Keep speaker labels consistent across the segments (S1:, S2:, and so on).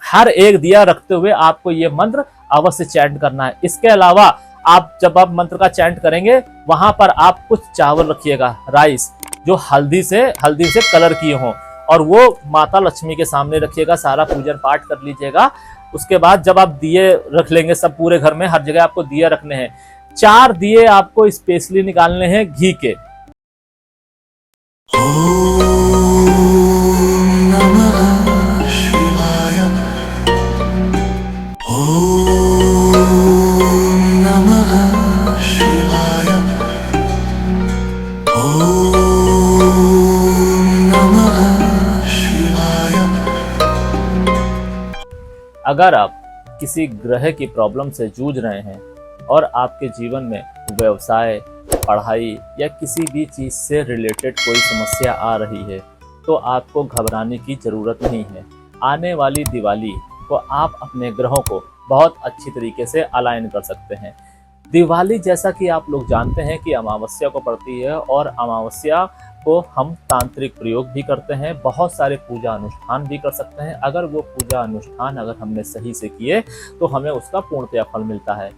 S1: हर एक दिया रखते हुए आपको ये मंत्र अवश्य चैंट करना है। इसके अलावा आप जब आप मंत्र का चैंट करेंगे वहां पर आप कुछ चावल रखिएगा, राइस, जो हल्दी से कलर किए हों, और वो माता लक्ष्मी के सामने रखिएगा। सारा पूजन पाठ कर लीजिएगा। उसके बाद जब आप दिए रख लेंगे, सब पूरे घर में हर जगह आपको दिए रखने हैं। 4 दिए आपको स्पेशली निकालने हैं घी के। अगर आप किसी ग्रह की प्रॉब्लम से जूझ रहे हैं और आपके जीवन में व्यवसाय, पढ़ाई या किसी भी चीज़ से रिलेटेड कोई समस्या आ रही है, तो आपको घबराने की ज़रूरत नहीं है। आने वाली दिवाली को आप अपने ग्रहों को बहुत अच्छी तरीके से अलाइन कर सकते हैं। दिवाली, जैसा कि आप लोग जानते हैं, कि अमावस्या को पड़ती है, और अमावस्या को हम तांत्रिक प्रयोग भी करते हैं, बहुत सारे पूजा अनुष्ठान भी कर सकते हैं। अगर वो पूजा अनुष्ठान अगर हमने सही से किए तो हमें उसका पूर्णतया फल मिलता है,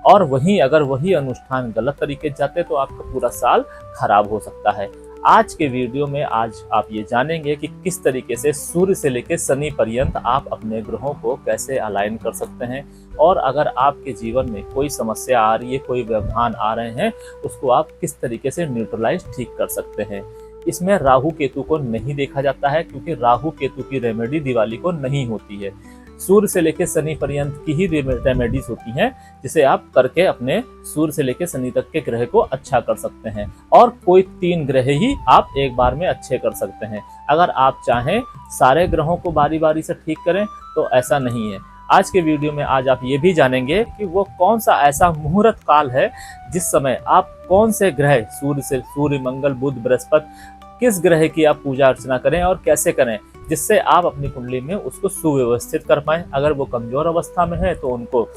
S1: और वहीं अगर वही अनुष्ठान गलत तरीके से जाते तो आपका पूरा साल खराब हो सकता है। आज के वीडियो में आज आप ये जानेंगे कि किस तरीके से सूर्य से लेकर शनि पर्यंत आप अपने ग्रहों को कैसे अलाइन कर सकते हैं, और अगर आपके जीवन में कोई समस्या आ रही है, कोई व्यवधान आ रहे हैं, उसको आप किस तरीके से न्यूट्रलाइज ठीक कर सकते हैं। इसमें राहु केतु को नहीं देखा जाता है, क्योंकि राहु केतु की रेमेडी दिवाली को नहीं होती है। सूर्य से लेकर शनि पर्यंत की ही रेमेडीज होती हैं, जिसे आप करके अपने सूर्य से लेकर शनि तक के ग्रह को अच्छा कर सकते हैं, और कोई 3 ग्रह ही आप एक बार में अच्छे कर सकते हैं। अगर आप चाहें सारे ग्रहों को बारी बारी से ठीक करें तो ऐसा नहीं है। आज के वीडियो में आज आप ये भी जानेंगे कि वो कौन सा ऐसा मुहूर्त काल है जिस समय आप कौन से ग्रह, सूर्य, मंगल, बुध, बृहस्पति, किस ग्रह की आप पूजा अर्चना करें और कैसे करें, जिससे आप अपनी कुंडली में उसको सुव्यवस्थित कर पाएं। अगर वो कमजोर अवस्था में है तो उनको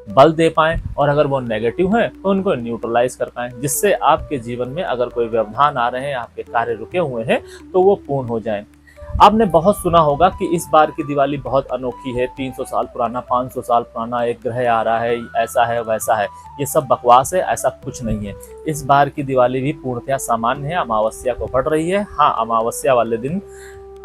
S1: बल दे पाएं, और अगर वो नेगेटिव है तो उनको न्यूट्रलाइज कर पाएं, जिससे आपके जीवन में अगर कोई व्यवधान आ रहे हैं, आपके कार्य रुके हुए हैं, तो वो पूर्ण हो जाएं। आपने बहुत सुना होगा कि इस बार की दिवाली बहुत अनोखी है, 300 साल पुराना, 500 साल पुराना एक ग्रह आ रहा है, ऐसा है वैसा है। ये सब बकवास है, ऐसा कुछ नहीं है। इस बार की दिवाली भी पूर्णतया सामान्य है। अमावस्या को पड़ रही है। हाँ, अमावस्या वाले दिन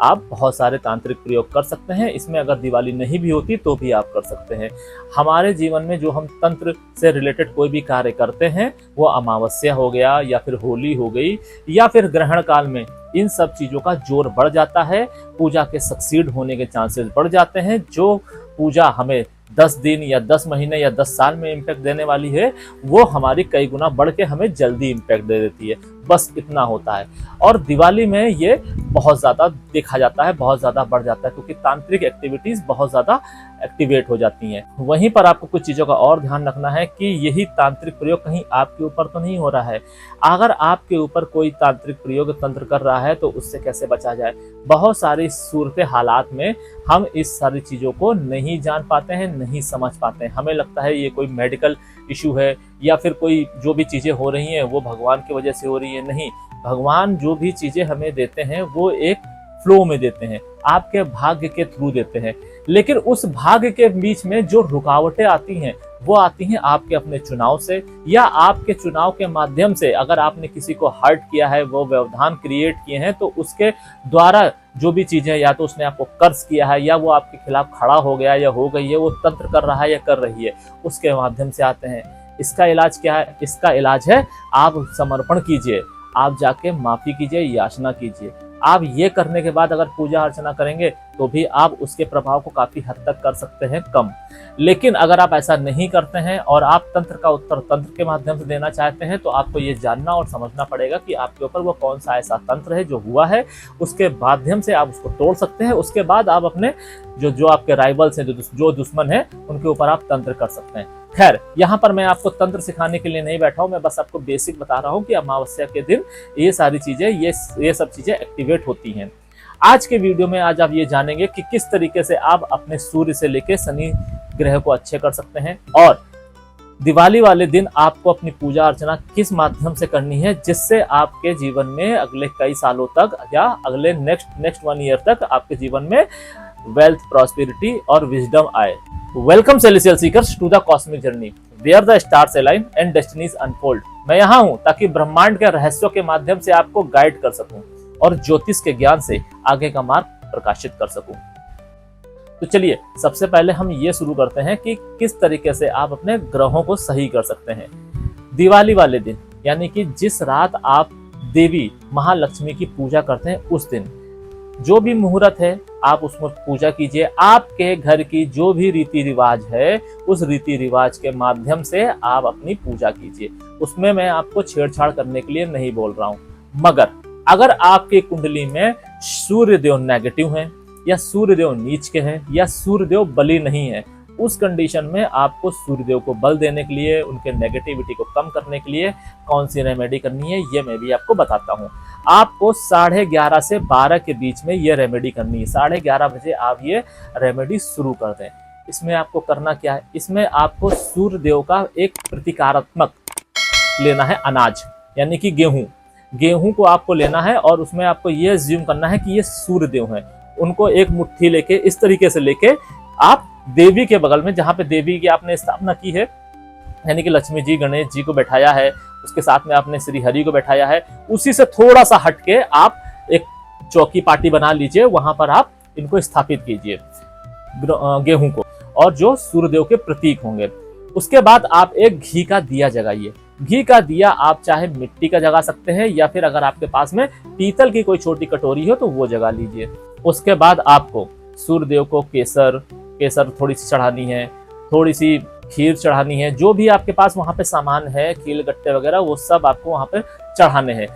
S1: आप बहुत सारे तांत्रिक प्रयोग कर सकते हैं। इसमें अगर दिवाली नहीं भी होती तो भी आप कर सकते हैं। हमारे जीवन में जो हम तंत्र से रिलेटेड कोई भी कार्य करते हैं, वो अमावस्या हो गया, या फिर होली हो गई, या फिर ग्रहण काल में, इन सब चीजों का जोर बढ़ जाता है। पूजा के सक्सीड होने के चांसेस बढ़ जाते हैं। जो पूजा हमें 10 दिन या 10 महीने या 10 साल में इम्पैक्ट देने वाली है, वो हमारी कई गुना बढ़ के हमें जल्दी इम्पैक्ट दे देती है। बस इतना होता है। और दिवाली में ये बहुत ज़्यादा देखा जाता है, बहुत ज़्यादा बढ़ जाता है, क्योंकि तांत्रिक एक्टिविटीज़ बहुत ज़्यादा एक्टिवेट हो जाती हैं। वहीं पर आपको कुछ चीज़ों का और ध्यान रखना है कि यही तांत्रिक प्रयोग कहीं आपके ऊपर तो नहीं हो रहा है। अगर आपके ऊपर कोई तांत्रिक प्रयोग तंत्र कर रहा है तो उससे कैसे बचा जाए। बहुत सारी सूरत हालात में हम इस सारी चीज़ों को नहीं जान पाते हैं, नहीं समझ पाते हैं। हमें लगता है ये कोई मेडिकल इशू है, या फिर कोई जो भी चीज़ें हो रही हैं वो भगवान की वजह से हो रही है। नहीं, भगवान जो भी चीज़ें हमें देते हैं वो एक फ्लो में देते हैं, आपके भाग्य के थ्रू देते हैं। लेकिन उस भाग्य के बीच में जो रुकावटें आती हैं, वो आती हैं आपके अपने चुनाव से, या आपके चुनाव के माध्यम से। अगर आपने किसी को हर्ट किया है, वो व्यवधान क्रिएट किए हैं, तो उसके द्वारा जो भी चीजें, या तो उसने आपको कर्ज किया है, या वो आपके खिलाफ खड़ा हो गया या हो गई है, वो तंत्र कर रहा है या कर रही है, उसके माध्यम से आते हैं। इसका इलाज क्या है? इसका इलाज है आप समर्पण कीजिए, आप जाके माफी कीजिए, याचना कीजिए। आप ये करने के बाद अगर पूजा अर्चना करेंगे तो भी आप उसके प्रभाव को काफी हद तक कर सकते हैं कम। लेकिन अगर आप ऐसा नहीं करते हैं और आप तंत्र का उत्तर तंत्र के माध्यम से देना चाहते हैं, तो आपको ये जानना और समझना पड़ेगा कि आपके ऊपर वो कौन सा ऐसा तंत्र है जो हुआ है, उसके माध्यम से आप उसको तोड़ सकते हैं। उसके बाद आप अपने जो आपके राइवल्स हैं, जो दुश्मन है, उनके ऊपर आप तंत्र कर सकते हैं। खैर, यहाँ पर मैं आपको तंत्र सिखाने के लिए नहीं बैठा हूँ, मैं बस आपको बेसिक बता रहा हूँ कि अमावस्या के दिन ये सारी चीजें, ये सब चीजें एक्टिवेट होती हैं। आज के वीडियो में आज आप ये जानेंगे कि किस तरीके से आप अपने सूर्य से लेकर शनि ग्रह को अच्छे कर सकते हैं, और दिवाली वाले दिन आपको अपनी पूजा अर्चना किस माध्यम से करनी है, जिससे आपके जीवन में अगले कई सालों तक या अगले नेक्स्ट 1 ईयर तक आपके जीवन में वेल्थ, प्रॉस्पेरिटी और विजडम आए। Welcome celestial seekers to the cosmic journey where the stars align and destinies unfold. मैं यहाँ हूँ ताकि ब्रह्मांड के रहस्यों के माध्यम से आपको गाइड कर सकूं और ज्योतिष के ज्ञान से आगे का मार्ग प्रकाशित कर सकूं। तो चलिए सबसे पहले हम ये शुरू करते हैं कि किस तरीके से आप अपने ग्रहों को सही कर सकते हैं। दिवाली वाले दिन, यानी कि जिस रात आप देवी महालक्ष्मी की पूजा करते हैं, उस दिन जो भी मुहूर्त है आप उसमें पूजा कीजिए। आपके घर की जो भी रीति रिवाज है, उस रीति रिवाज के माध्यम से आप अपनी पूजा कीजिए। उसमें मैं आपको छेड़छाड़ करने के लिए नहीं बोल रहा हूँ, मगर अगर आपकी कुंडली में सूर्यदेव नेगेटिव हैं या सूर्यदेव नीच के हैं या सूर्यदेव बली नहीं है, उस कंडीशन में आपको सूर्यदेव को बल देने के लिए, उनके नेगेटिविटी को कम करने के लिए कौन सी रेमेडी करनी है, ये मैं भी आपको बताता हूँ। आपको 11:30 से 12 के बीच में ये रेमेडी करनी है। 11:30 बजे आप ये रेमेडी शुरू कर दें। इसमें आपको करना क्या है, इसमें आपको सूर्यदेव का एक प्रतीकात्मक लेना है अनाज, यानी कि गेहूं को आपको लेना है और उसमें आपको ये ज्यूम करना है कि ये सूर्यदेव हैं। उनको एक मुट्ठी लेके, इस तरीके से लेके आप देवी के बगल में, जहां पे देवी की आपने स्थापना की है, यानी कि लक्ष्मी जी, गणेश जी को बैठाया है, उसके साथ में आपने श्री हरि को बैठाया है, उसी से थोड़ा सा हटके आप एक चौकी पार्टी बना लीजिए, वहां पर आप इनको स्थापित कीजिए गेहूं को, और जो सूर्यदेव के प्रतीक होंगे। उसके बाद आप एक घी का दिया जगाइए। घी का दिया आप चाहे मिट्टी का जगा सकते हैं या फिर अगर आपके पास में पीतल की कोई छोटी कटोरी हो तो वो जगा लीजिए। उसके बाद आपको सूर्यदेव को केसर थोड़ी सी चढ़ानी है, थोड़ी सी खीर चढ़ानी है, जो भी आपके पास वहां पे सामान है, कील गट्टे वगैरह, वो सब आपको वहां पे चढ़ाने हैं।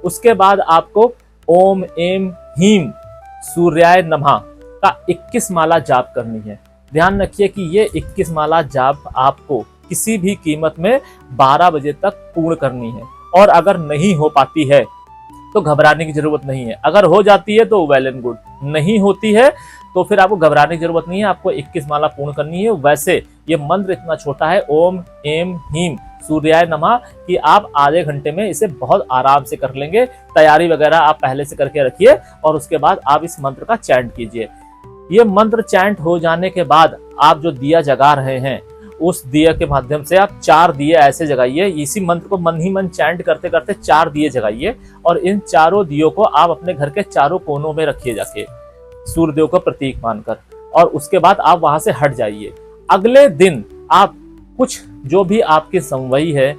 S1: उसके बाद आपको ओम एम हीम सूर्याय नमः का 21 माला जाप करनी है। ध्यान रखिए कि ये 21 माला जाप आपको किसी भी कीमत में 12 बजे तक पूर्ण करनी है। और अगर नहीं हो पाती है तो घबराने की जरूरत नहीं है। अगर हो जाती है तो वेल एंड गुड, नहीं होती है तो फिर आपको घबराने की जरूरत नहीं है। आपको 21 माला पूर्ण करनी है। वैसे ये मंत्र इतना छोटा है, ओम एम हीम सूर्याय नमः, कि आप आधे घंटे में इसे बहुत आराम से कर लेंगे। तैयारी वगैरह आप पहले से करके रखिए और उसके बाद आप इस मंत्र का चैंट कीजिए। ये मंत्र चैंट हो जाने के बाद आप जो दिया जगा रहे हैं, उस दिया के माध्यम से आप 4 दिए ऐसे जगाइए। इसी मंत्र को मन ही मन चैंट करते करते 4 दिए जगाइए और इन चारों दियों को आप अपने घर के चारों कोनों में रखिए जाके, सूर्यदेव का प्रतीक मानकर, और उसके बाद आप वहां से हट जाइए। अगले दिन आप कुछ जो भी आपकी संवई है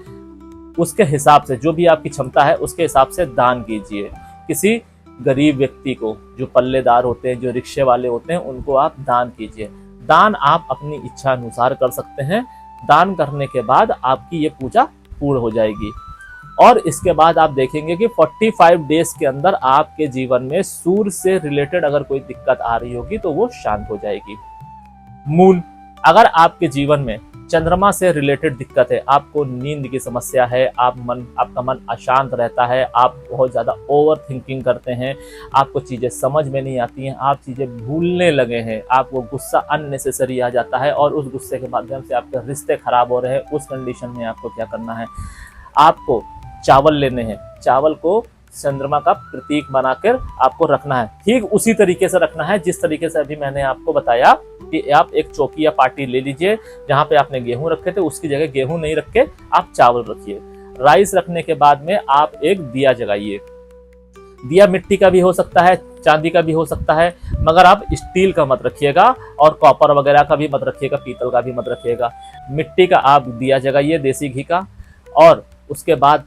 S1: उसके हिसाब से, जो भी आपकी क्षमता है उसके हिसाब से दान कीजिए। किसी गरीब व्यक्ति को, जो पल्लेदार होते हैं, जो रिक्शे वाले होते हैं, उनको आप दान कीजिए। दान आप अपनी इच्छा अनुसार कर सकते हैं। दान करने के बाद आपकी ये पूजा पूर्ण हो जाएगी और इसके बाद आप देखेंगे कि 45 डेज के अंदर आपके जीवन में सूर्य से रिलेटेड अगर कोई दिक्कत आ रही होगी तो वो शांत हो जाएगी। मून, अगर आपके जीवन में चंद्रमा से रिलेटेड दिक्कत है, आपको नींद की समस्या है, आपका मन अशांत रहता है, आप बहुत ज्यादा ओवर थिंकिंग करते हैं, आपको चीजें समझ में नहीं आती हैं, आप चीजें भूलने लगे हैं, आपको गुस्सा अननेसेसरी आ जाता है और उस गुस्से के माध्यम से आपके रिश्ते खराब हो रहे हैं, उस कंडीशन में आपको क्या करना है, आपको चावल लेने हैं। चावल को चंद्रमा का प्रतीक बनाकर आपको रखना है। ठीक उसी तरीके से रखना है जिस तरीके से अभी मैंने आपको बताया कि आप एक चौकी या पार्टी ले लीजिए, जहां पे आपने गेहूं रखे थे उसकी जगह गेहूं नहीं रख के आप चावल रखिए। राइस रखने के बाद में आप एक दिया जगाइए। दिया मिट्टी का भी हो सकता है, चांदी का भी हो सकता है, मगर आप स्टील का मत रखिएगा और कॉपर वगैरह का भी मत रखिएगा, पीतल का भी मत रखिएगा। मिट्टी का आप दिया जगाइए, देसी घी का। और उसके बाद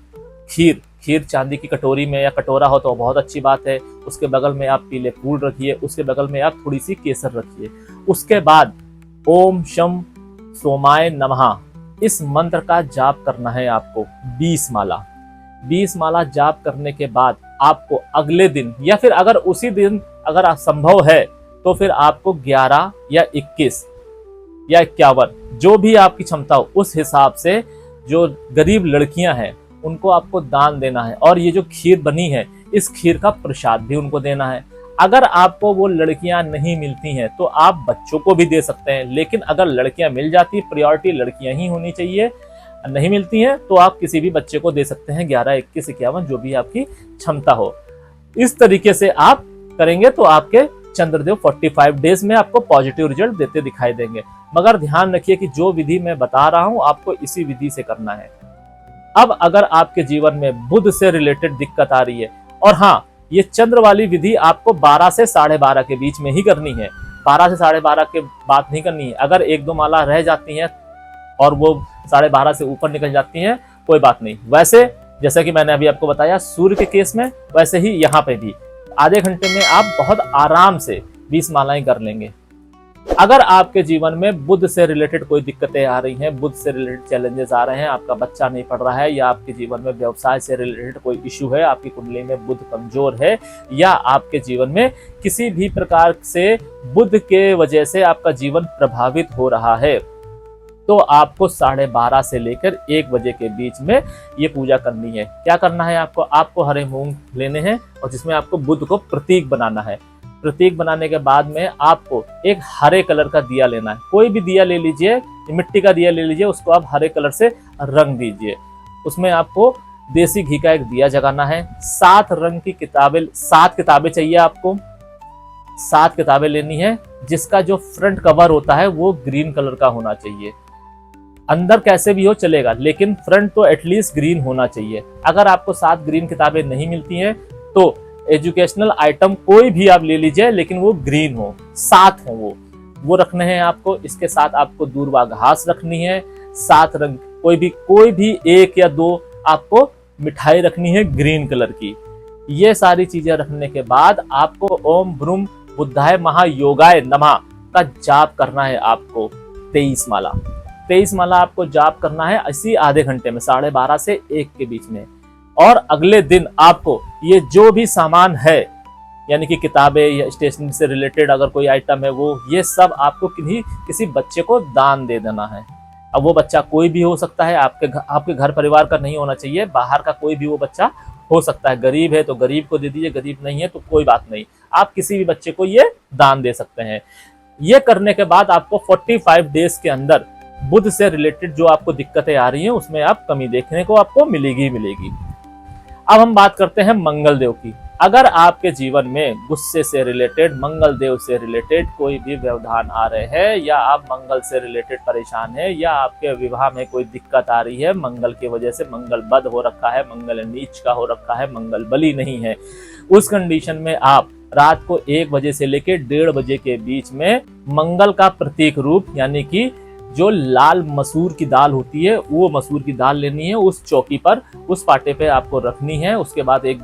S1: खीर चांदी की कटोरी में या कटोरा हो तो बहुत अच्छी बात है। उसके बगल में आप पीले फूल रखिए, उसके बगल में आप थोड़ी सी केसर रखिए। उसके बाद ओम शम सोमाय नमः, इस मंत्र का जाप करना है आपको 20 माला। 20 माला जाप करने के बाद आपको अगले दिन या फिर अगर उसी दिन अगर संभव है तो फिर आपको 11 या 21 या 51, जो भी आपकी क्षमता हो, उस हिसाब से जो गरीब लड़कियां हैं उनको आपको दान देना है। और ये जो खीर बनी है, इस खीर का प्रसाद भी उनको देना है। अगर आपको वो लड़कियां नहीं मिलती हैं तो आप बच्चों को भी दे सकते हैं, लेकिन अगर लड़कियां मिल जाती, प्रायोरिटी लड़कियां ही होनी चाहिए। नहीं मिलती हैं तो आप किसी भी बच्चे को दे सकते हैं, 11, 21, 51, जो भी आपकी क्षमता हो। इस तरीके से आप करेंगे तो आपके चंद्रदेव 45 डेज में आपको पॉजिटिव रिजल्ट देते दिखाई देंगे। मगर ध्यान रखिए कि जो विधि मैं बता रहा हूं आपको इसी विधि से करना है। अब अगर आपके जीवन में बुध से रिलेटेड दिक्कत आ रही है, और हाँ, ये चंद्र वाली विधि आपको 12 से 12:30 के बीच में ही करनी है, 12 से 12:30 के बाद नहीं करनी है। अगर 1-2 माला रह जाती हैं और वो 12:30 से ऊपर निकल जाती हैं, कोई बात नहीं। वैसे जैसा कि मैंने अभी आपको बताया सूर्य के केस में, वैसे ही यहाँ पे भी आधे घंटे में आप बहुत आराम से 20 मालाएं कर लेंगे। अगर आपके जीवन में बुध से रिलेटेड कोई दिक्कतें आ रही हैं, बुध से रिलेटेड चैलेंजेस आ रहे हैं, आपका बच्चा नहीं पढ़ रहा है, या आपके जीवन में व्यवसाय से रिलेटेड कोई इश्यू है, आपकी कुंडली में बुध कमजोर है, या आपके जीवन में किसी भी प्रकार से बुध के वजह से आपका जीवन प्रभावित हो रहा है, तो आपको 12:30 से लेकर 1 बजे के बीच में ये पूजा करनी है। क्या करना है आपको हरे मूंग लेने हैं और जिसमें आपको बुध को प्रतीक बनाना है। प्रतीक बनाने के बाद में आपको एक हरे कलर का दिया लेना है। कोई भी दिया ले लीजिए, मिट्टी का दिया ले लीजिए, उसको आप हरे कलर से रंग दीजिए। उसमें आपको देसी घी का एक दिया जगाना है। 7 रंग की किताबें, 7 किताबें चाहिए आपको। 7 किताबें लेनी है, जिसका जो फ्रंट कवर होता है वो ग्रीन कलर का होना चाहिए। अंदर कैसे भी हो चलेगा, लेकिन फ्रंट तो एटलीस्ट ग्रीन होना चाहिए। अगर आपको 7 ग्रीन किताबें नहीं मिलती हैं तो एजुकेशनल आइटम कोई भी आप ले लीजिए, लेकिन वो ग्रीन हो, 7 हो वो रखने हैं आपको। इसके साथ आपको दूर्वा घास रखनी है। 7 रंग कोई भी 1 या 2 आपको मिठाई रखनी है ग्रीन कलर की। ये सारी चीजें रखने के बाद आपको ओम ब्रूम बुद्धाय महायोगाय नमः का जाप करना है आपको 23 माला। 23 माला आपको जाप करना है इसी आधे घंटे में, 12:30 से 1 के बीच में। और अगले दिन आपको ये जो भी सामान है, यानी कि किताबें या स्टेशनरी से रिलेटेड अगर कोई आइटम है वो, ये सब आपको किसी बच्चे को दान दे देना है। अब वो बच्चा कोई भी हो सकता है, आपके घर परिवार का नहीं होना चाहिए, बाहर का कोई भी वो बच्चा हो सकता है। गरीब है तो गरीब को दे दीजिए, गरीब नहीं है तो कोई बात नहीं, आप किसी भी बच्चे को ये दान दे सकते हैं। ये करने के बाद आपको 45 डेज के अंदर बुध से रिलेटेड जो आपको दिक्कतें आ रही हैं उसमें आप कमी देखने को आपको मिलेगी। अब हम बात करते हैं मंगल देव की। अगर आपके जीवन में गुस्से से रिलेटेड, मंगल देव से रिलेटेड कोई भी व्यवधान आ रहे हैं, या आप मंगल से रिलेटेड परेशान है, या आपके विवाह में कोई दिक्कत आ रही है, मंगल की वजह से मंगल बद हो रखा है, मंगल नीच का हो रखा है, मंगल बली नहीं है, उस कंडीशन में आप रात को 1 बजे से लेकर 1:30 बजे के बीच में मंगल का प्रतीक रूप, यानी कि जो लाल मसूर की दाल होती है वो मसूर की दाल लेनी है, उस चौकी पर, उस पाटे पे आपको रखनी है। उसके बाद एक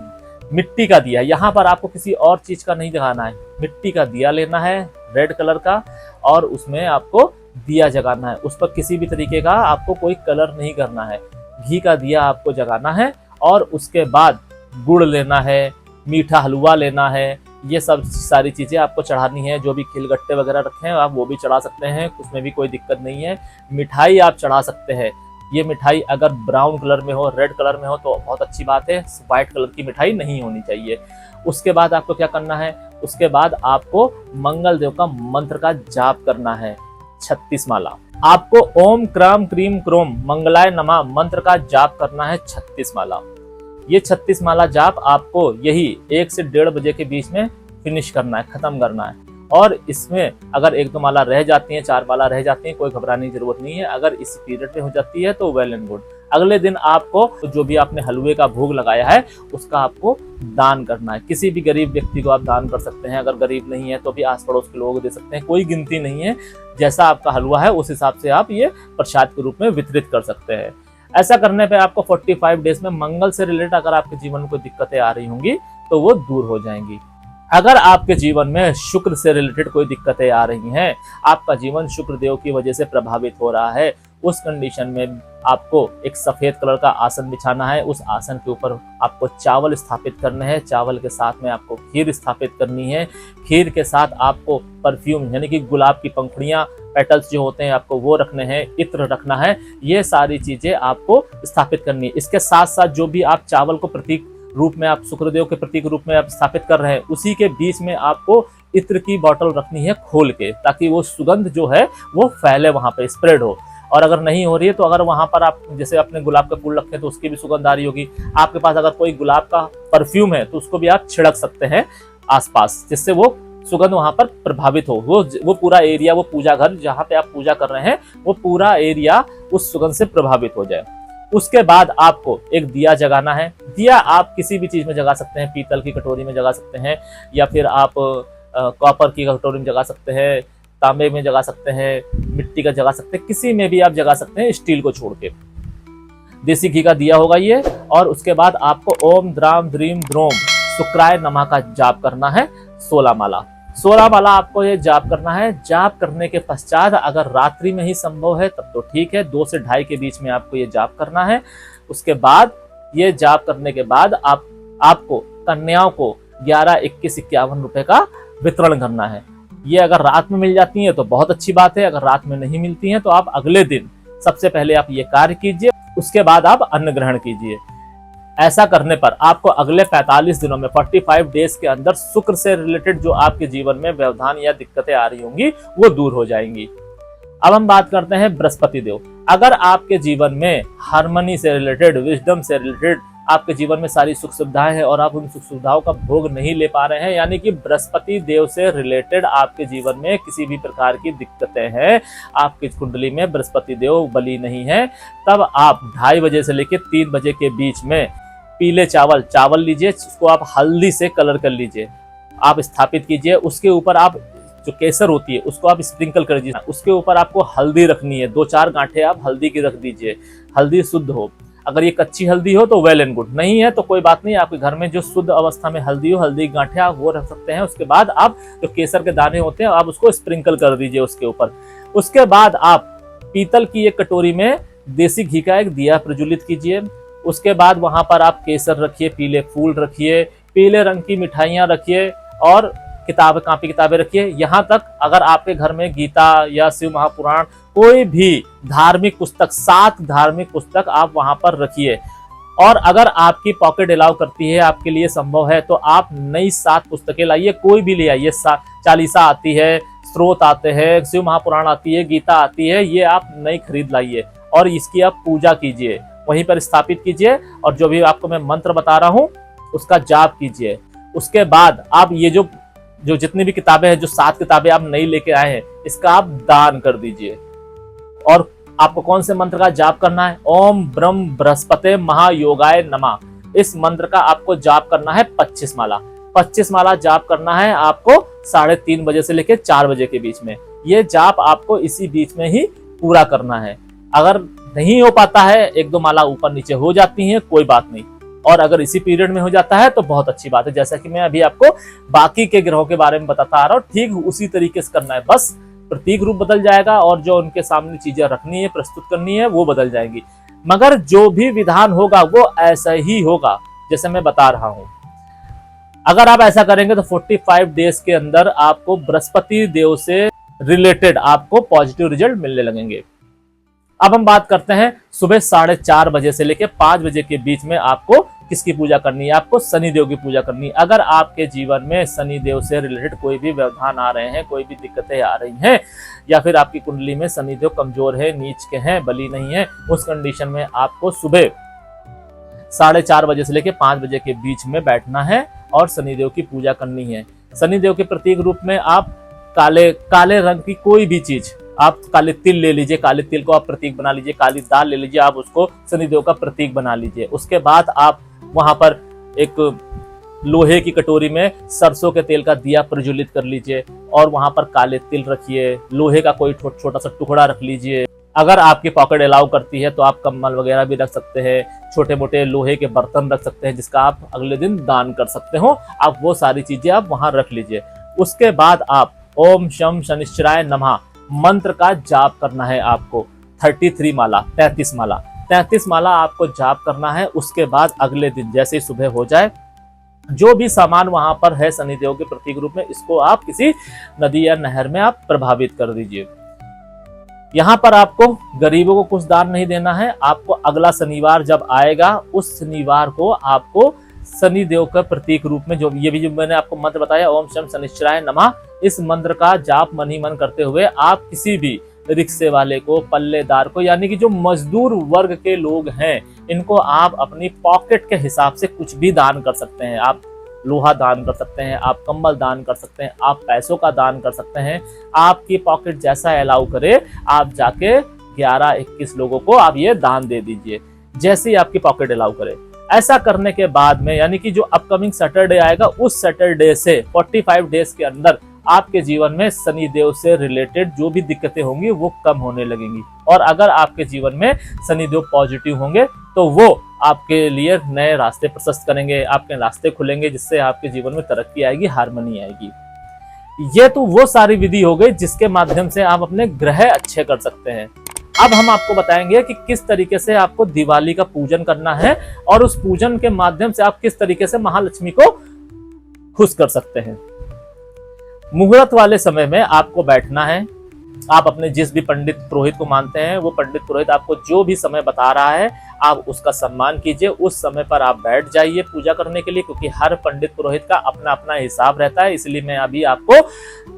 S1: मिट्टी का दिया, यहाँ पर आपको किसी और चीज का नहीं जगाना है, मिट्टी का दिया लेना है रेड कलर का, और उसमें आपको दिया जगाना है। उस पर किसी भी तरीके का आपको कोई कलर नहीं करना है, घी का दिया आपको जगाना है। और उसके बाद गुड़ लेना है, मीठा हलवा लेना है, ये सब सारी चीजें आपको चढ़ानी है। जो भी खिलगट्टे वगैरह रखे हैं आप वो भी चढ़ा सकते हैं, उसमें भी कोई दिक्कत नहीं है। मिठाई आप चढ़ा सकते हैं। ये मिठाई अगर ब्राउन कलर में हो, रेड कलर में हो तो बहुत अच्छी बात है, व्हाइट कलर की मिठाई नहीं होनी चाहिए। उसके बाद आपको क्या करना है, उसके बाद आपको मंगल देव का मंत्र का जाप करना है 36 माला। आपको ओम क्राम क्रीम क्रोम मंगलाय नमः मंत्र का जाप करना है 36 माला। ये 36 माला जाप आपको यही 1 से 1:30 बजे के बीच में फिनिश करना है, खत्म करना है। और इसमें अगर 1-2 माला रह जाती हैं, 4 माला रह जाती हैं, कोई घबराने की जरूरत नहीं है। अगर इस पीरियड में हो जाती है तो वेल एंड गुड। अगले दिन आपको जो भी आपने हलवे का भोग लगाया है उसका आपको दान करना है। किसी भी गरीब व्यक्ति को आप दान कर सकते हैं, अगर गरीब नहीं है तो भी आस पड़ोस के लोगों को दे सकते हैं, कोई गिनती नहीं है। जैसा आपका हलवा है उस हिसाब से आप ये प्रसाद के रूप में वितरित कर सकते हैं। ऐसा करने पे आपको 45 डेज में मंगल से रिलेटेड अगर आपके जीवन में कोई दिक्कतें आ रही होंगी तो वो दूर हो जाएंगी। अगर आपके जीवन में शुक्र से रिलेटेड कोई दिक्कतें आ रही हैं, आपका जीवन शुक्र देव की वजह से प्रभावित हो रहा है, उस कंडीशन में आपको एक सफेद कलर का आसन बिछाना है। उस आसन के ऊपर आपको चावल स्थापित करने हैं, चावल के साथ में आपको खीर स्थापित करनी है। खीर के साथ आपको परफ्यूम यानी कि गुलाब की पंखुड़ियां, पेटल्स जो होते हैं आपको वो रखने हैं, इत्र रखना है। ये सारी चीजें आपको स्थापित करनी है। इसके साथ साथ जो भी आप चावल को प्रतीक रूप में, आप शुक्रदेव के प्रतीक रूप में आप स्थापित कर रहे हैं, उसी के बीच में आपको इत्र की बोतल रखनी है खोल के, ताकि वो सुगंध जो है वो फैले, वहां पे स्प्रेड हो। और अगर नहीं हो रही है तो अगर वहां पर आप जैसे अपने गुलाब का फूल रखे तो उसकी भी सुगंध आ रही होगी, आपके पास अगर कोई गुलाब का परफ्यूम है तो उसको भी आप छिड़क सकते हैं आसपास, जिससे वो सुगंध वहां पर प्रभावित हो, वो पूरा एरिया, वो पूजा घर जहाँ पे आप पूजा कर रहे हैं, वो पूरा एरिया उस सुगंध से प्रभावित हो जाए। उसके बाद आपको एक दिया जगाना है। दिया आप किसी भी चीज में जगा सकते हैं, पीतल की कटोरी में जगा सकते हैं, या फिर आप कॉपर की कटोरी में जगा सकते हैं, तांबे में जगा सकते हैं, मिट्टी का जगा सकते हैं, किसी में भी आप जगा सकते हैं, स्टील को छोड़ के। देसी घी का दिया होगा ये। और उसके बाद आपको ओम द्राम द्रीम द्रोम शुक्राय नमः का जाप करना है 16 माला। 16 माला आपको ये जाप करना है। जाप करने के पश्चात अगर रात्रि में ही संभव है तब तो ठीक है, 2 से 2:30 के बीच में आपको ये जाप करना है। उसके बाद ये जाप करने के बाद आपको कन्याओं को 11, 21, 51 रुपए का वितरण करना है। ये अगर रात में मिल जाती है तो बहुत अच्छी बात है, अगर रात में नहीं मिलती है तो आप अगले दिन सबसे पहले आप ये कार्य कीजिए, उसके बाद आप अन्न ग्रहण कीजिए। ऐसा करने पर आपको अगले 45 दिनों में 45 डेज के अंदर शुक्र से रिलेटेड जो आपके जीवन में व्यवधान या दिक्कतें आ रही होंगी वो दूर हो जाएंगी। अब हम बात करते हैं बृहस्पति देव। अगर आपके जीवन में हार्मनी से रिलेटेड, विजडम से रिलेटेड आपके जीवन में सारी सुख सुविधाएं हैं और आप उन सुख सुविधाओं का भोग नहीं ले पा रहे हैं, यानी कि बृहस्पति देव से रिलेटेड आपके जीवन में किसी भी प्रकार की दिक्कतें हैं, आपकी कुंडली में बृहस्पति देव बली नहीं है, तब आप 2:30 बजे से लेकर 3 बजे के बीच में पीले चावल लीजिए, उसको आप हल्दी से कलर कर लीजिए, आप स्थापित कीजिए। उसके ऊपर आप जो केसर होती है उसको आप स्प्रिंकल कर दीजिए, उसके ऊपर आपको हल्दी रखनी है, 2-4 गांठे आप हल्दी की रख दीजिए। हल्दी शुद्ध हो, अगर ये कच्ची हल्दी हो तो वेल एंड गुड, नहीं है तो कोई बात नहीं, आपके घर में जो शुद्ध अवस्था में हल्दी हो, हल्दी के गांठे आप वो रख सकते हैं। उसके बाद आप जो केसर के दाने होते हैं आप उसको स्प्रिंकल कर दीजिए उसके ऊपर। उसके बाद आप पीतल की एक कटोरी में देसी घी का एक दिया प्रज्वलित कीजिए। उसके बाद वहां पर आप केसर रखिए, पीले फूल रखिए, पीले रंग की मिठाइयां रखिए और कापी किताबें रखिए। यहाँ तक अगर आपके घर में गीता या शिव महापुराण कोई भी धार्मिक पुस्तक, 7 धार्मिक पुस्तक आप वहां पर रखिए। और अगर आपकी पॉकेट अलाउ करती है, आपके लिए संभव है, तो आप नई 7 पुस्तकें लाइए, कोई भी ले आइए। चालीसा आती है, स्रोत आते हैं, शिव महापुराण आती है, गीता आती है, ये आप नई खरीद लाइए और इसकी आप पूजा कीजिए, वहीं पर स्थापित कीजिए और जो भी आपको मैं मंत्र बता रहा हूं उसका जाप कीजिए। उसके बाद आप ये जो जितनी भी किताबें हैं, जो 7 किताबें आप नई लेके आए हैं, इसका आप दान कर दीजिए। और आपको कौन से मंत्र का जाप करना है? ओम ब्रह्म बृहस्पते महायोगाय नमः। इस मंत्र का आपको जाप करना है 25 माला। 25 माला जाप करना है आपको 3:30 बजे से लेकर 4 बजे के बीच में। ये जाप आपको इसी बीच में ही पूरा करना है। अगर नहीं हो पाता है, 1-2 माला ऊपर नीचे हो जाती हैं, कोई बात नहीं, और अगर इसी पीरियड में हो जाता है तो बहुत अच्छी बात है। जैसा कि मैं अभी आपको बाकी के ग्रहों के बारे में बताता आ रहा हूँ, ठीक उसी तरीके से करना है, बस प्रतीक रूप बदल जाएगा और जो उनके सामने चीजें रखनी है, प्रस्तुत करनी है, वो बदल जाएंगी, मगर जो भी विधान होगा वो ऐसा ही होगा जैसे मैं बता रहा हूं। अगर आप ऐसा करेंगे तो 45 डेज के अंदर आपको बृहस्पति देव से रिलेटेड आपको पॉजिटिव रिजल्ट मिलने लगेंगे। अब हम बात करते हैं सुबह 4:30 बजे से लेकर 5 बजे के बीच में आपको किसकी पूजा करनी है? आपको शनि देव की पूजा करनी है। अगर आपके जीवन में शनि देव से रिलेटेड कोई भी व्यवधान आ रहे हैं, कोई भी दिक्कतें आ रही हैं, या फिर आपकी कुंडली में शनि देव कमजोर है, नीच के हैं, बली नहीं है, उस कंडीशन में आपको सुबह 4:30 बजे से लेकर 5 बजे के बीच में बैठना है और शनिदेव की पूजा करनी है। शनिदेव के प्रतीक रूप में आप काले रंग की कोई भी चीज, आप काले तिल ले लीजिए, काले तिल को आप प्रतीक बना लीजिए, काली दाल ले लीजिए, आप उसको शनिदेव का प्रतीक बना लीजिए। उसके बाद आप वहां पर एक लोहे की कटोरी में सरसों के तेल का दिया प्रज्वलित कर लीजिए और वहां पर काले तिल रखिए, लोहे का कोई छोटा सा टुकड़ा रख लीजिए। अगर आपकी पॉकेट अलाउ करती है तो आप कम्बल वगैरह भी रख सकते हैं, छोटे मोटे लोहे के बर्तन रख सकते हैं जिसका आप अगले दिन दान कर सकते हो। आप वो सारी चीजें आप वहां रख लीजिए। उसके बाद आप ओम शम शनिश्चराय नमः मंत्र का जाप करना है आपको 33 माला, 33 माला आपको जाप करना है। उसके बाद अगले दिन जैसे ही सुबह हो जाए, जो भी सामान वहां पर है शनिदेव के प्रतीक रूप में, इसको आप किसी नदी या नहर में आप प्रभावित कर दीजिए। यहाँ पर आपको गरीबों को कुछ दान नहीं देना है। आपको अगला शनिवार जब आएगा, उस शनिवार को आपको शनि देव का प्रतीक रूप में जो मैंने आपको मंत्र बताया, ओम शम शनिश्चराय नमः, इस मंत्र का जाप मन ही मन करते हुए आप किसी भी रिक्शे वाले को, पल्लेदार को, यानी कि जो मजदूर वर्ग के लोग हैं, इनको आप अपनी पॉकेट के हिसाब से कुछ भी दान कर सकते हैं। आप लोहा दान कर सकते हैं, आप कंबल दान कर सकते हैं, आप पैसों का दान कर सकते हैं। आपकी पॉकेट जैसा अलाउ करे, आप जाके 11-21 लोगों को आप ये दान दे दीजिए, जैसे ही आपकी पॉकेट अलाउ करे। ऐसा करने के बाद में, यानी कि जो अपकमिंग सैटरडे आएगा, उस सैटरडे से 45 डेज के अंदर आपके जीवन में शनिदेव से रिलेटेड जो भी दिक्कतें होंगी वो कम होने लगेंगी। और अगर आपके जीवन में शनिदेव पॉजिटिव होंगे तो वो आपके लिए नए रास्ते प्रशस्त करेंगे, आपके रास्ते खुलेंगे, जिससे आपके जीवन में तरक्की आएगी, हार्मनी आएगी। ये तो वो सारी विधि हो गई जिसके माध्यम से आप अपने ग्रह अच्छे कर सकते हैं। अब हम आपको बताएंगे कि किस तरीके से आपको दिवाली का पूजन करना है और उस पूजन के माध्यम से आप किस तरीके से महालक्ष्मी को खुश कर सकते हैं। मुहूर्त वाले समय में आपको बैठना है। आप अपने जिस भी पंडित पुरोहित को मानते हैं, वो पंडित पुरोहित आपको जो भी समय बता रहा है, आप उसका सम्मान कीजिए। उस समय पर आप बैठ जाइए पूजा करने के लिए, क्योंकि हर पंडित पुरोहित का अपना अपना हिसाब रहता है। इसलिए मैं अभी आपको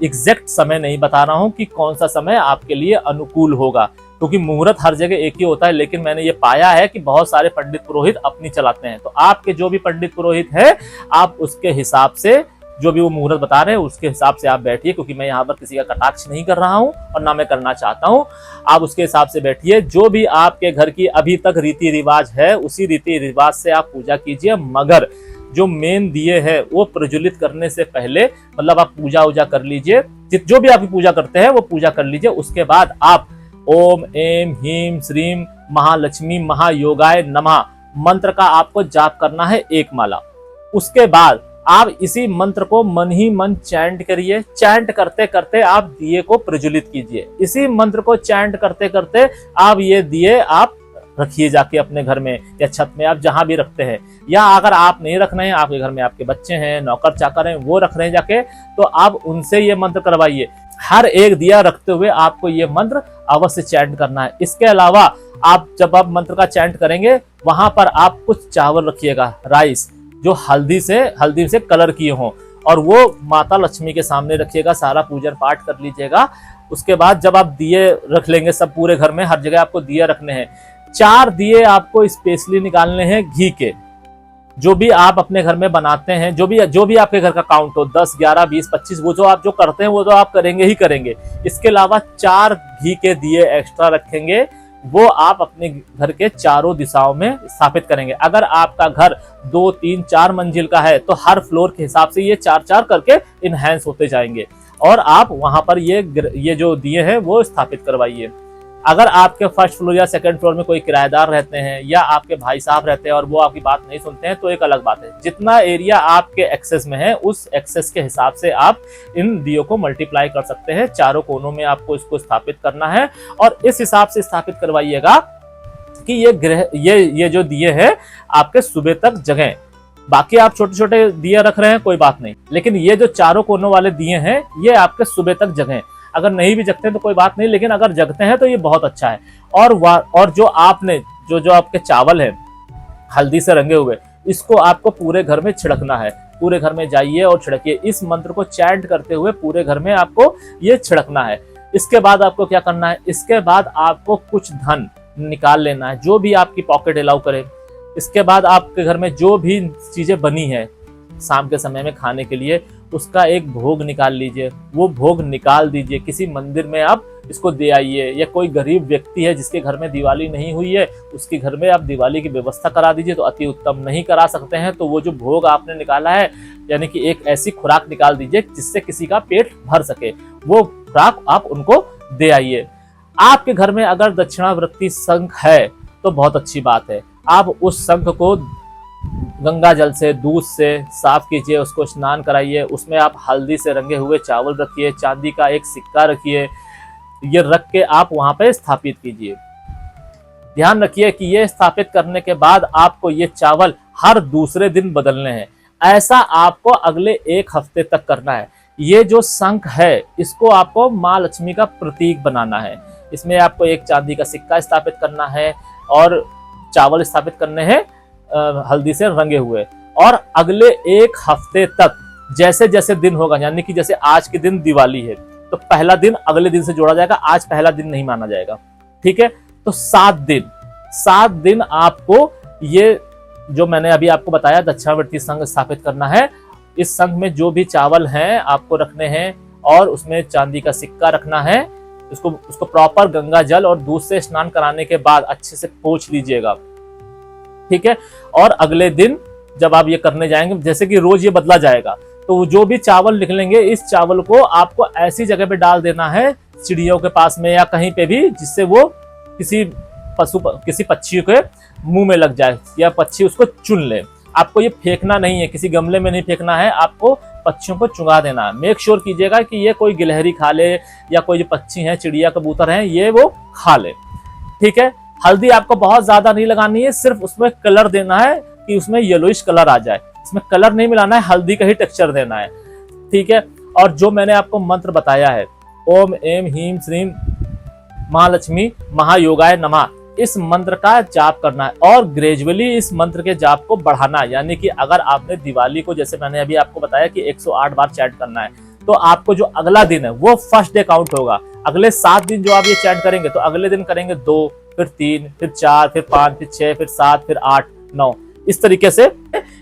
S1: एग्जैक्ट समय नहीं बता रहा हूं कि कौन सा समय आपके लिए अनुकूल होगा, क्योंकि मुहूर्त हर जगह एक ही होता है। लेकिन मैंने ये पाया है कि बहुत सारे पंडित पुरोहित अपनी चलाते हैं। तो आपके जो भी पंडित पुरोहित है, आप उसके हिसाब से, जो भी वो मुहूर्त बता रहे हैं उसके हिसाब से आप बैठिए, क्योंकि मैं यहाँ पर किसी का कटाक्ष नहीं कर रहा हूँ और ना मैं करना चाहता हूँ। आप उसके हिसाब से बैठिए। जो भी आपके घर की अभी तक रीति रिवाज है, उसी रीति रिवाज से आप पूजा कीजिए। मगर जो मेन दिए है वो प्रज्वलित करने से पहले, मतलब आप पूजा उजा कर लीजिए, जो भी आपकी पूजा करते हैं वो पूजा कर लीजिए। उसके बाद आप ओम एम ह्रीम श्रीम महालक्ष्मी महायोगाय नमः मंत्र का आपको जाप करना है 1 माला। उसके बाद आप इसी मंत्र को मन ही मन चैंट करिए। चैंट करते करते आप दिए को प्रज्वलित कीजिए। इसी मंत्र को चैंट करते करते आप ये दिए आप रखिए जाके अपने घर में या छत में, आप जहां भी रखते हैं। या अगर आप नहीं रख रहे हैं, आपके घर में आपके बच्चे हैं, नौकर चाकर हैं, वो रख रहे हैं जाके, तो आप उनसे ये मंत्र करवाइए। हर एक दिया रखते हुए आपको ये मंत्र अवश्य चैंट करना है। इसके अलावा आप जब आप मंत्र का चैंट करेंगे, वहां पर आप कुछ चावल रखिएगा, राइस, जो हल्दी से कलर किए हों, और वो माता लक्ष्मी के सामने रखिएगा। सारा पूजन पाठ कर लीजिएगा। उसके बाद जब आप दिए रख लेंगे, सब पूरे घर में हर जगह आपको दिए रखने हैं। 4 दिए आपको स्पेशली निकालने हैं घी के, जो भी आप अपने घर में बनाते हैं, जो भी आपके घर का काउंट हो, 10, 11, 20, 25, वो जो आप जो करते हैं वो तो आप करेंगे ही करेंगे। इसके अलावा 4 घी के दिए एक्स्ट्रा रखेंगे, वो आप अपने घर के चारों दिशाओं में स्थापित करेंगे। अगर आपका घर 2, 3, 4 मंजिल का है तो हर फ्लोर के हिसाब से ये 4-4 करके इनहैंस होते जाएंगे, और आप वहां पर ये जो दिए हैं वो स्थापित करवाइए। अगर आपके फर्स्ट फ्लोर या सेकंड फ्लोर में कोई किराएदार रहते हैं या आपके भाई साहब रहते हैं और वो आपकी बात नहीं सुनते हैं, तो एक अलग बात है। जितना एरिया आपके एक्सेस में है, उस एक्सेस के हिसाब से आप इन दियों को मल्टीप्लाई कर सकते हैं। चारों कोनों में आपको इसको स्थापित करना है, और इस हिसाब से स्थापित करवाइएगा कि ये जो दिए है आपके सुबह तक जगें। बाकी आप छोटे छोटे दिए रख रहे हैं, कोई बात नहीं, लेकिन ये जो चारों कोनों वाले दिए हैं ये आपके सुबह तक जगें। अगर नहीं भी जगते हैं तो कोई बात नहीं, लेकिन अगर जगते हैं तो ये बहुत अच्छा है। और जो आपने जो आपके चावल है हल्दी से रंगे हुए, इसको आपको पूरे घर में छिड़कना है। पूरे घर में जाइए और छिड़किए। इस मंत्र को चैंट करते हुए पूरे घर में आपको ये छिड़कना है। इसके बाद आपको क्या करना है, इसके बाद आपको कुछ धन निकाल लेना है, जो भी आपकी पॉकेट अलाउ करे। इसके बाद आपके घर में जो भी चीजें बनी है शाम के समय में खाने के लिए, उसका एक भोग निकाल लीजिए। वो भोग निकाल दीजिए, किसी मंदिर में आप इसको दे आइए। या कोई गरीब व्यक्ति है जिसके घर में दिवाली नहीं हुई है, उसके घर में आप दिवाली की व्यवस्था करा दीजिए, तो अति उत्तम। नहीं करा सकते हैं तो वो जो भोग आपने निकाला है, यानी कि एक ऐसी खुराक निकाल दीजिए जिससे किसी का पेट भर सके, वो खुराक आप उनको दे आइए। आपके घर में अगर दक्षिणावर्ती शंख है तो बहुत अच्छी बात है। आप उस शंख को गंगा जल से, दूध से साफ कीजिए, उसको स्नान कराइए। उसमें आप हल्दी से रंगे हुए चावल रखिए, चांदी का एक सिक्का रखिए। ये रख के आप वहां पे स्थापित कीजिए। ध्यान रखिए कि ये स्थापित करने के बाद आपको ये चावल हर दूसरे दिन बदलने हैं। ऐसा आपको अगले 1 हफ्ते तक करना है। ये जो शंख है इसको आपको माँ लक्ष्मी का प्रतीक बनाना है। इसमें आपको एक चांदी का सिक्का स्थापित करना है और चावल स्थापित करने हैं हल्दी से रंगे हुए। और अगले 1 हफ्ते तक जैसे जैसे दिन होगा, यानी कि जैसे आज के दिन दिवाली है तो पहला दिन अगले दिन से जोड़ा जाएगा, आज पहला दिन नहीं माना जाएगा। ठीक है, तो 7 दिन आपको ये जो मैंने अभी आपको बताया दक्षिणावर्ती संघ स्थापित करना है। इस संख में जो भी चावल हैं आपको रखने हैं और उसमें चांदी का सिक्का रखना है। उसको प्रॉपर गंगा जल और दूध से स्नान कराने के बाद अच्छे से पोंछ लीजिएगा, ठीक है। और अगले दिन जब आप ये करने जाएंगे, जैसे कि रोज ये बदला जाएगा, तो जो भी चावल निकलेंगे इस चावल को आपको ऐसी जगह पे डाल देना है, चिड़ियों के पास में या कहीं पे भी, जिससे वो किसी पक्षी के मुंह में लग जाए या पक्षी उसको चुन ले। आपको ये फेंकना नहीं है, किसी गमले में नहीं फेंकना है, आपको पक्षियों को चुंगा देना है। मेक श्योर कीजिएगा कि ये कोई गिलहरी खा ले या कोई जो पक्षी है, चिड़िया कबूतर है, ये वो खा ले, ठीक है। हल्दी आपको बहुत ज्यादा नहीं लगानी है, सिर्फ उसमें कलर देना है कि उसमें येलोइश कलर आ जाए। इसमें कलर नहीं मिलाना है, हल्दी का ही टेक्सचर देना है, ठीक है। और जो मैंने आपको मंत्र बताया है, ओम एम हीम श्रीम महालक्ष्मी महायोगाय नमः, इस मंत्र का जाप करना है और ग्रेजुअली इस मंत्र के जाप को बढ़ाना है। यानी कि अगर आपने दिवाली को, जैसे मैंने अभी आपको बताया कि 108 बार चैंट करना है, तो आपको जो अगला दिन है वो फर्स्ट डे काउंट होगा। अगले 7 दिन जो आप ये चैंट करेंगे, तो अगले दिन करेंगे 2, फिर 3, फिर 4, फिर 5, फिर 6, फिर 7, फिर 8, 9, इस तरीके से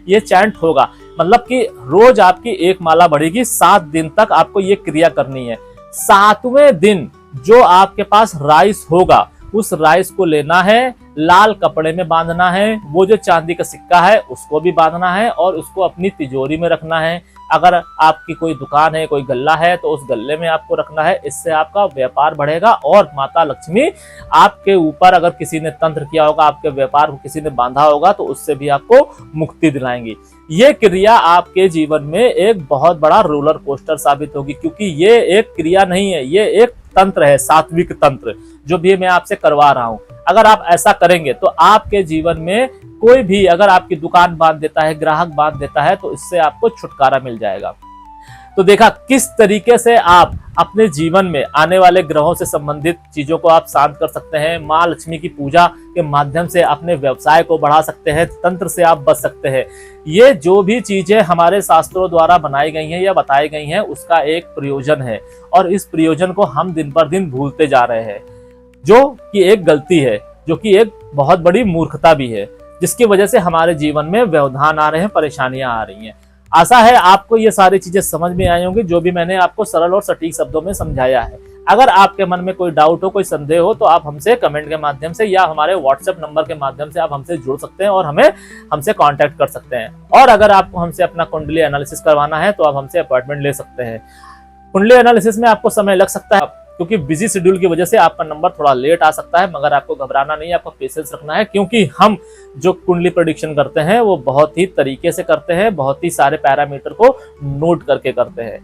S1: ये चैंट होगा। मतलब कि रोज आपकी एक माला बढ़ेगी, 7 दिन तक आपको ये क्रिया करनी है। 7वें दिन जो आपके पास राइस होगा, उस राइस को लेना है, लाल कपड़े में बांधना है, वो जो चांदी का सिक्का है उसको भी बांधना है और उसको अपनी तिजोरी में रखना है। अगर आपकी कोई दुकान है, कोई गल्ला है, तो उस गल्ले में आपको रखना है। इससे आपका व्यापार बढ़ेगा और माता लक्ष्मी आपके ऊपर, अगर किसी ने तंत्र किया होगा, आपके व्यापार को किसी ने बांधा होगा, तो उससे भी आपको मुक्ति दिलाएंगी। ये क्रिया आपके जीवन में एक बहुत बड़ा रोलर कोस्टर साबित होगी, क्योंकि ये एक क्रिया नहीं है, ये एक तंत्र है, सात्विक तंत्र, जो भी मैं आपसे करवा रहा हूं। अगर आप ऐसा करेंगे तो आपके जीवन में कोई भी अगर आपकी दुकान बांध देता है, ग्राहक बांध देता है, तो इससे आपको छुटकारा मिल जाएगा। तो देखा किस तरीके से आप अपने जीवन में आने वाले ग्रहों से संबंधित चीजों को आप शांत कर सकते हैं। माँ लक्ष्मी की पूजा के माध्यम से अपने व्यवसाय को बढ़ा सकते हैं, तंत्र से आप बच सकते हैं। ये जो भी चीजें हमारे शास्त्रों द्वारा बनाई गई हैं या बताई गई हैं, उसका एक प्रयोजन है और इस प्रयोजन को हम दिन पर दिन भूलते जा रहे हैं, जो कि एक गलती है, जो कि एक बहुत बड़ी मूर्खता भी है, जिसकी वजह से हमारे जीवन में व्यवधान आ रहे हैं, परेशानियां आ रही हैं। आशा है आपको ये सारी चीजें समझ में आई होंगी, जो भी मैंने आपको सरल और सटीक शब्दों में समझाया है। अगर आपके मन में कोई डाउट हो, कोई संदेह हो, तो आप हमसे कमेंट के माध्यम से या हमारे व्हाट्सएप नंबर के माध्यम से आप हमसे जुड़ सकते हैं और हमसे कांटेक्ट कर सकते हैं। और अगर आपको हमसे अपना कुंडली एनालिसिस करवाना है, तो आप हमसे अपॉइंटमेंट ले सकते हैं। कुंडली एनालिसिस में आपको समय लग सकता है, क्योंकि बिजी शेड्यूल की वजह से आपका नंबर थोड़ा लेट आ सकता है, मगर आपको घबराना नहीं है, आपको पेशेंस रखना है, क्योंकि हम जो कुंडली प्रेडिक्शन करते हैं वो बहुत ही तरीके से करते हैं, बहुत ही सारे पैरामीटर को नोट करके करते हैं।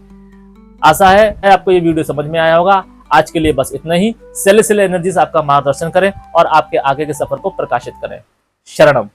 S1: आशा है आपको ये वीडियो समझ में आया होगा। आज के लिए बस इतना ही। सेलेस्टियल एनर्जीज आपका मार्गदर्शन करें और आपके आगे के सफर को प्रकाशित करें। शरणम।